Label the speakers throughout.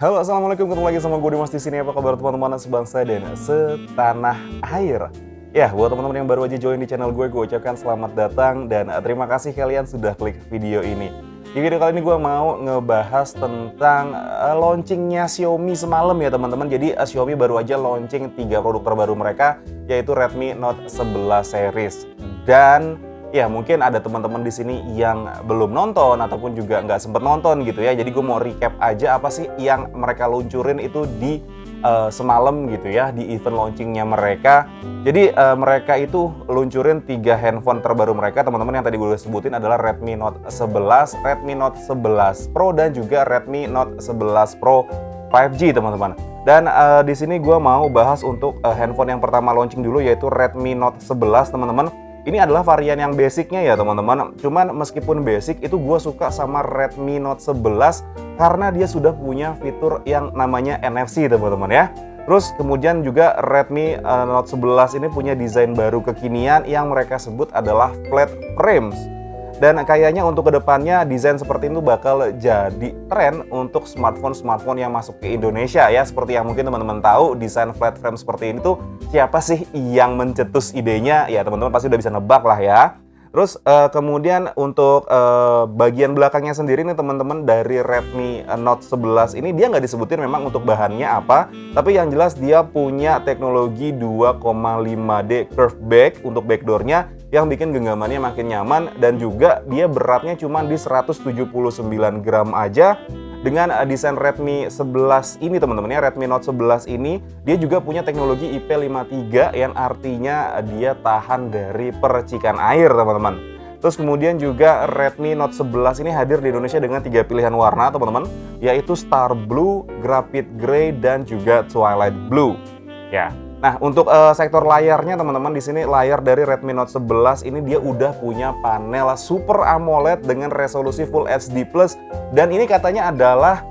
Speaker 1: Halo, assalamualaikum, ketemu lagi sama gue Dimas di sini. Apa kabar teman-teman sebangsa dan setanah air? Ya, buat teman-teman yang baru aja join di channel gue ucapkan selamat datang dan terima kasih kalian sudah klik video ini. Di video kali ini gue mau ngebahas tentang launchingnya Xiaomi semalam ya teman-teman. Jadi Xiaomi baru aja launching 3 produk terbaru mereka, yaitu Redmi Note 11 series. Dan ya mungkin ada teman-teman di sini yang belum nonton ataupun juga nggak sempet nonton gitu ya. Jadi gue mau recap aja apa sih yang mereka luncurin itu di semalam gitu ya, di event launchingnya mereka. Jadi mereka itu luncurin 3 handphone terbaru mereka teman-teman. Yang tadi gue sebutin adalah Redmi Note 11, Redmi Note 11 Pro dan juga Redmi Note 11 Pro 5G teman-teman. Dan di sini gue mau bahas untuk handphone yang pertama launching dulu, yaitu Redmi Note 11 teman-teman. Ini adalah varian yang basicnya ya teman-teman. Cuman meskipun basic itu gue suka sama Redmi Note 11 karena dia sudah punya fitur yang namanya NFC teman-teman ya. Terus kemudian juga Redmi Note 11 ini punya desain baru kekinian yang mereka sebut adalah flat frames. Dan kayaknya untuk kedepannya desain seperti itu bakal jadi tren untuk smartphone-smartphone yang masuk ke Indonesia ya. Seperti yang mungkin teman-teman tahu, desain flat frame seperti ini tuh siapa sih yang mencetus idenya? Ya teman-teman pasti udah bisa nebak lah ya. Terus kemudian untuk bagian belakangnya sendiri nih teman-teman, dari Redmi Note 11 ini dia nggak disebutin memang untuk bahannya apa. Tapi yang jelas dia punya teknologi 2,5D curve back untuk backdoornya yang bikin genggamannya makin nyaman. Dan juga dia beratnya cuma di 179 gram aja. Dengan desain Redmi 11 ini teman-teman ya, Redmi Note 11 ini dia juga punya teknologi IP53 yang artinya dia tahan dari percikan air teman-teman. Terus kemudian juga Redmi Note 11 ini hadir di Indonesia dengan 3 pilihan warna teman-teman, yaitu Star Blue, Graphite Grey, dan juga Twilight Blue. Ya. Nah, untuk sektor layarnya teman-teman, di sini layar dari Redmi Note 11 ini dia udah punya panel Super AMOLED dengan resolusi Full HD+, dan ini katanya adalah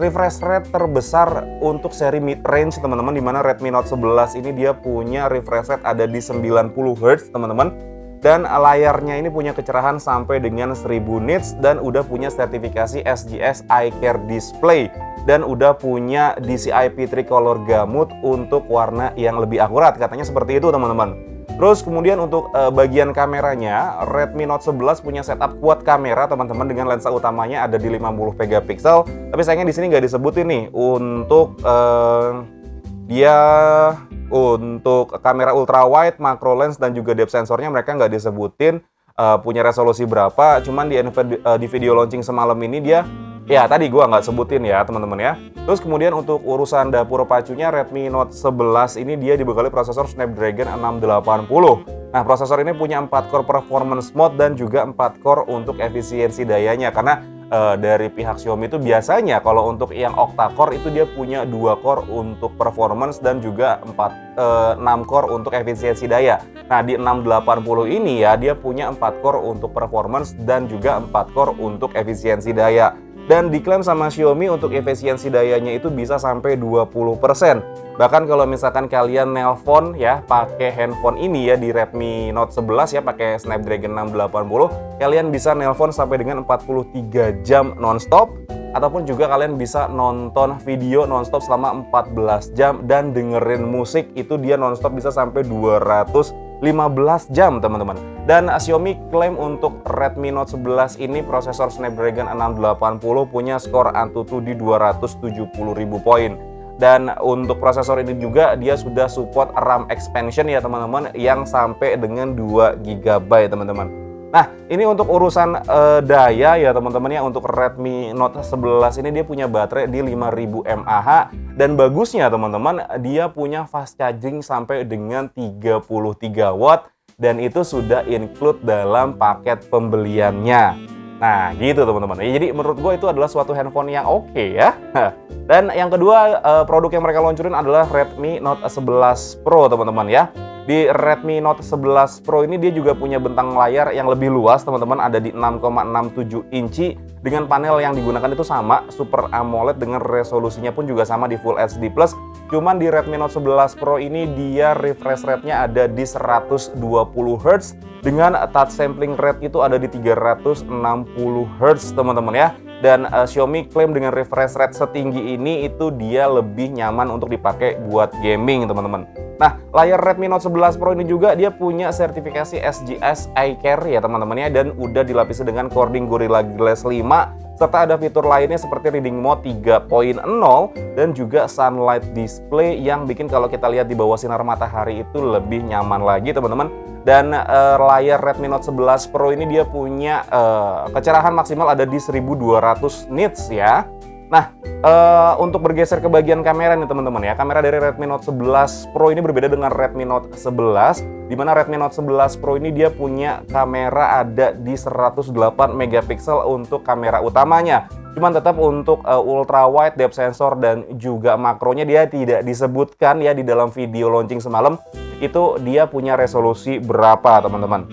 Speaker 1: refresh rate terbesar untuk seri mid range teman-teman, di mana Redmi Note 11 ini dia punya refresh rate ada di 90 Hz teman-teman. Dan layarnya ini punya kecerahan sampai dengan 1000 nits dan udah punya sertifikasi SGS Eye Care Display. Dan udah punya DCI-P Tricolor Gamut untuk warna yang lebih akurat, katanya seperti itu teman-teman. Terus kemudian untuk bagian kameranya, Redmi Note 11 punya setup quad kamera teman-teman, dengan lensa utamanya ada di 50 megapiksel. Tapi sayangnya di sini nggak disebutin nih untuk untuk kamera ultra wide, macro lens, dan juga depth sensornya mereka nggak disebutin punya resolusi berapa. Cuman di video launching semalam ini dia, ya tadi gua nggak sebutin ya teman-teman ya. Terus kemudian untuk urusan dapur pacunya, Redmi Note 11 ini dia dibekali prosesor Snapdragon 680. Nah, prosesor ini punya 4 core performance mode dan juga 4 core untuk efisiensi dayanya. Karena dari pihak Xiaomi itu biasanya kalau untuk yang octa-core itu dia punya 2 core untuk performance dan juga 6 core untuk efisiensi daya. Nah, di 680 ini ya dia punya 4 core untuk performance dan juga 4 core untuk efisiensi daya. Dan diklaim sama Xiaomi untuk efisiensi dayanya itu bisa sampai 20%. Bahkan kalau misalkan kalian nelpon ya pakai handphone ini ya di Redmi Note 11 ya pakai Snapdragon 680, kalian bisa nelpon sampai dengan 43 jam nonstop, ataupun juga kalian bisa nonton video nonstop selama 14 jam dan dengerin musik itu dia nonstop bisa sampai 215 jam teman-teman. Dan Xiaomi klaim untuk Redmi Note 11 ini prosesor Snapdragon 680 punya skor Antutu di 270.000 poin. Dan untuk prosesor ini juga dia sudah support RAM expansion ya teman-teman, yang sampai dengan 2 GB teman-teman. Nah, ini untuk urusan daya ya teman-teman ya. Untuk Redmi Note 11 ini dia punya baterai di 5000 mAh. Dan bagusnya teman-teman, dia punya fast charging sampai dengan 33 watt. Dan itu sudah include dalam paket pembeliannya. Nah gitu teman-teman. Jadi menurut gue itu adalah suatu handphone yang oke ya. Dan yang kedua, produk yang mereka luncurin adalah Redmi Note 11 Pro teman-teman ya. Di Redmi Note 11 Pro ini dia juga punya bentang layar yang lebih luas teman-teman, ada di 6,67 inci dengan panel yang digunakan itu sama Super AMOLED dengan resolusinya pun juga sama di Full HD+. Cuman di Redmi Note 11 Pro ini dia refresh rate-nya ada di 120 Hz dengan touch sampling rate itu ada di 360 Hz teman-teman ya. Dan Xiaomi klaim dengan refresh rate setinggi ini itu dia lebih nyaman untuk dipakai buat gaming, teman-teman. Nah, layar Redmi Note 11 Pro ini juga dia punya sertifikasi SGS Eye Care ya teman-teman ya, dan udah dilapisi dengan Corning Gorilla Glass 5 serta ada fitur lainnya seperti Reading Mode 3.0 dan juga Sunlight Display yang bikin kalau kita lihat di bawah sinar matahari itu lebih nyaman lagi, teman-teman. Dan layar Redmi Note 11 Pro ini dia punya kecerahan maksimal ada di 1200 nits ya. Nah, untuk bergeser ke bagian kamera nih teman-teman ya, kamera dari Redmi Note 11 Pro ini berbeda dengan Redmi Note 11, di mana Redmi Note 11 Pro ini dia punya kamera ada di 108 megapiksel untuk kamera utamanya. Cuman tetap untuk ultra wide, depth sensor dan juga makronya dia tidak disebutkan ya di dalam video launching semalam. Itu dia punya resolusi berapa, teman-teman.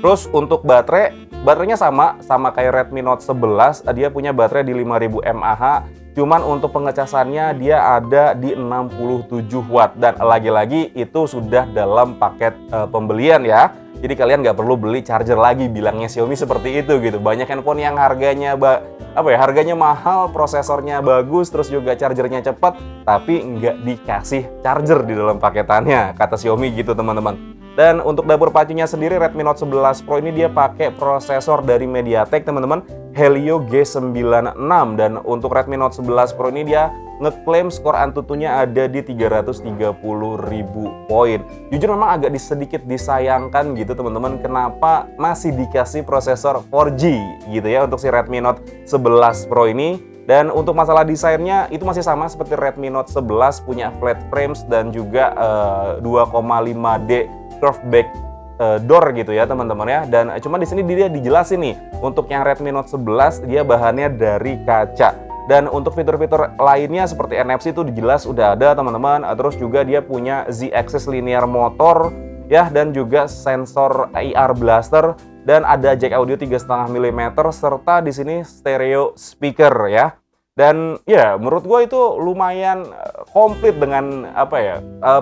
Speaker 1: Terus untuk baterainya sama kayak Redmi Note 11, dia punya baterai di 5000 mAh. Cuman untuk pengecasannya dia ada di 67 watt dan lagi-lagi itu sudah dalam paket pembelian ya. Jadi kalian nggak perlu beli charger lagi, bilangnya Xiaomi seperti itu gitu. Banyak handphone yang harganya harganya mahal, prosesornya bagus, terus juga chargernya cepat, tapi nggak dikasih charger di dalam paketannya, kata Xiaomi gitu teman-teman. Dan untuk dapur pacunya sendiri Redmi Note 11 Pro ini dia pakai prosesor dari MediaTek teman-teman, Helio G96, dan untuk Redmi Note 11 Pro ini dia ngeklaim skor Antutunya ada di 330.000 poin. Jujur memang agak sedikit disayangkan gitu teman-teman, kenapa masih dikasih prosesor 4G gitu ya untuk si Redmi Note 11 Pro ini. Dan untuk masalah desainnya itu masih sama seperti Redmi Note 11, punya flat frames dan juga 2,5D curve back door gitu ya teman-teman ya. Dan cuma di sini dia dijelasin nih, untuk yang Redmi Note 11 dia bahannya dari kaca. Dan untuk fitur-fitur lainnya seperti NFC itu jelas udah ada teman-teman. Terus juga dia punya Z-axis linear motor ya, dan juga sensor IR blaster, dan ada jack audio 3,5 mm serta di sini stereo speaker ya. Dan ya menurut gue itu lumayan komplit dengan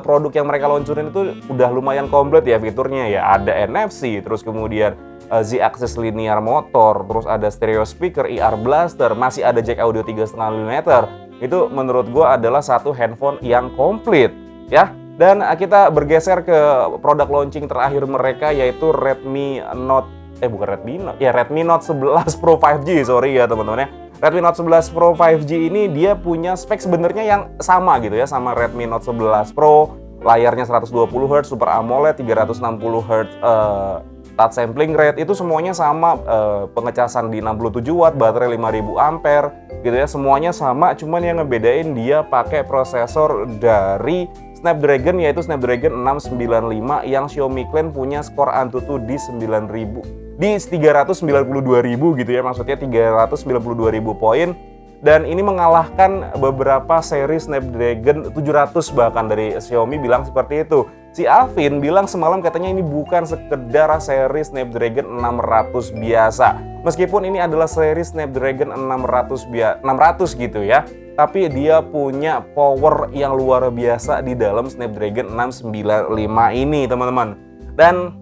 Speaker 1: produk yang mereka luncurin itu udah lumayan komplit ya fiturnya ya. Ada NFC, terus kemudian Z-axis linear motor, terus ada stereo speaker, IR blaster, masih ada jack audio 3,5 mm. Itu menurut gue adalah satu handphone yang komplit ya. Dan kita bergeser ke produk launching terakhir mereka yaitu Redmi Note Redmi Note 11 Pro 5G, sorry ya teman-teman ya. Redmi Note 11 Pro 5G ini dia punya spek sebenarnya yang sama gitu ya sama Redmi Note 11 Pro. Layarnya 120Hz, Super AMOLED, 360Hz touch sampling rate, itu semuanya sama, pengecasan di 67 watt, baterai 5000 ampere gitu ya, semuanya sama, cuman yang ngebedain dia pakai prosesor dari Snapdragon yaitu Snapdragon 695 yang Xiaomi klaim punya skor Antutu di 392.000 gitu ya, maksudnya 392.000 poin. Dan ini mengalahkan beberapa seri Snapdragon 700 bahkan dari Xiaomi bilang seperti itu. Si Alvin bilang semalam katanya ini bukan sekedar seri Snapdragon 600 biasa. Meskipun ini adalah seri Snapdragon 600 gitu ya, tapi dia punya power yang luar biasa di dalam Snapdragon 695 ini, teman-teman. Dan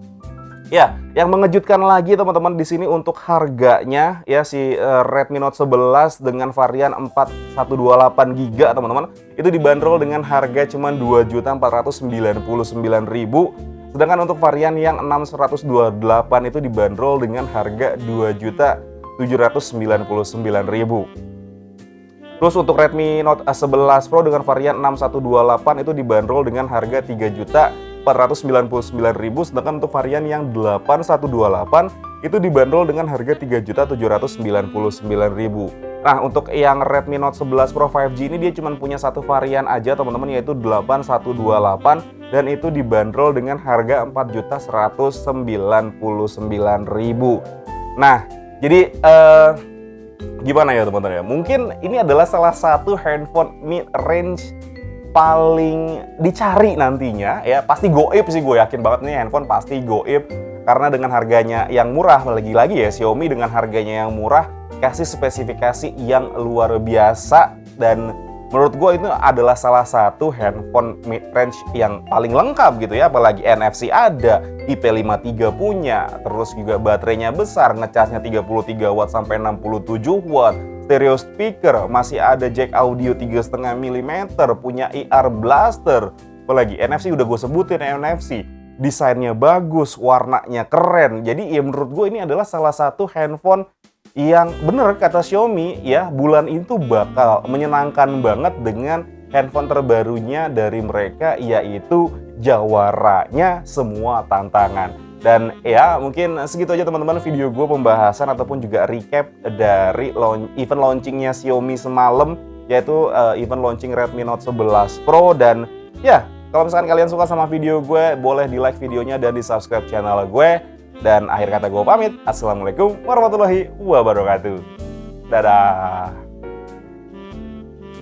Speaker 1: ya, yang mengejutkan lagi teman-teman di sini untuk harganya ya, si Redmi Note 11 dengan varian 4128GB teman-teman itu dibanderol dengan harga cuma 2.499.000. Sedangkan untuk varian yang 6128 itu dibanderol dengan harga 2.799.000. Terus untuk Redmi Note 11 Pro dengan varian 6128 itu dibanderol dengan harga 3.499.000, sedangkan untuk varian yang 8128 itu dibanderol dengan harga 3.799.000. Nah, untuk yang Redmi Note 11 Pro 5G ini dia cuma punya satu varian aja teman-teman, yaitu 8128, dan itu dibanderol dengan harga 4.199.000. Nah, jadi gimana ya teman-teman ya? Mungkin ini adalah salah satu handphone mid range paling dicari nantinya ya, pasti goib sih, gue yakin banget nih handphone pasti goib karena dengan harganya yang murah. Lagi-lagi ya, Xiaomi dengan harganya yang murah kasih spesifikasi yang luar biasa, dan menurut gue itu adalah salah satu handphone mid-range yang paling lengkap gitu ya. Apalagi NFC ada, IP53 punya, terus juga baterainya besar, ngecasnya 33 watt sampai 67 watt, stereo speaker, masih ada jack audio 3,5 mm, punya IR blaster. Apalagi NFC udah gue sebutin NFC. Desainnya bagus, warnanya keren. Jadi ya menurut gue ini adalah salah satu handphone yang bener kata Xiaomi ya, bulan itu bakal menyenangkan banget dengan handphone terbarunya dari mereka, yaitu jawaranya semua tantangan. Dan ya mungkin segitu aja teman-teman video gue pembahasan ataupun juga recap dari event launchingnya Xiaomi semalam, yaitu event launching Redmi Note 11 Pro. Dan ya, kalau misalkan kalian suka sama video gue, boleh di like videonya dan di subscribe channel gue. Dan akhir kata gue pamit, assalamualaikum warahmatullahi wabarakatuh. Dadah.